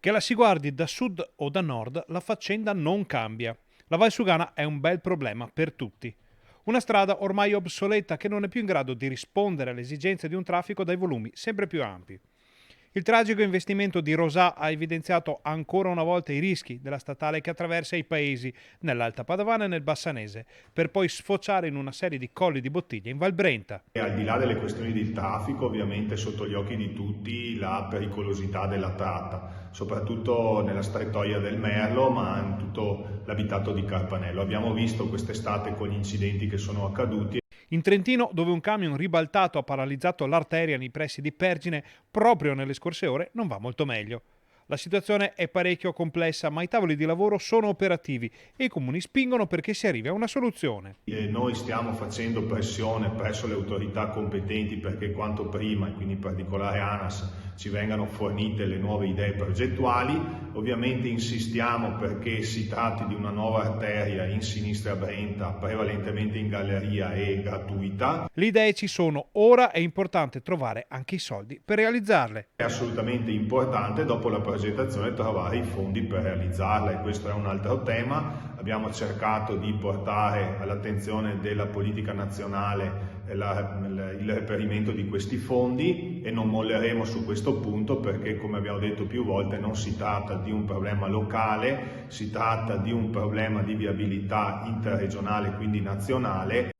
Che la si guardi da sud o da nord, la faccenda non cambia. La Valsugana è un bel problema per tutti. Una strada ormai obsoleta che non è più in grado di rispondere alle esigenze di un traffico dai volumi sempre più ampi. Il tragico investimento di Rosà ha evidenziato ancora una volta i rischi della statale che attraversa i paesi nell'Alta Padovana e nel Bassanese, per poi sfociare in una serie di colli di bottiglia in Val Brenta. E al di là delle questioni di traffico, ovviamente sotto gli occhi di tutti la pericolosità della tratta, soprattutto nella strettoia del Merlo, ma in tutto l'abitato di Carpanello. Abbiamo visto quest'estate con gli incidenti che sono accaduti. In Trentino, dove un camion ribaltato ha paralizzato l'arteria nei pressi di Pergine proprio nelle scorse ore, non va molto meglio. La situazione è parecchio complessa, ma i tavoli di lavoro sono operativi e i comuni spingono perché si arrivi a una soluzione. Noi stiamo facendo pressione presso le autorità competenti perché quanto prima, e quindi in particolare ANAS, ci vengano fornite le nuove idee progettuali. Ovviamente insistiamo perché si tratti di una nuova arteria in sinistra Brenta, prevalentemente in galleria e gratuita. Le idee ci sono, ora è importante trovare anche i soldi per realizzarle. È assolutamente importante dopo la progettazione trovare i fondi per realizzarla e questo è un altro tema. Abbiamo cercato di portare all'attenzione della politica nazionale il reperimento di questi fondi e non molleremo su questo punto perché, come abbiamo detto più volte, non si tratta di un problema locale, si tratta di un problema di viabilità interregionale, quindi nazionale.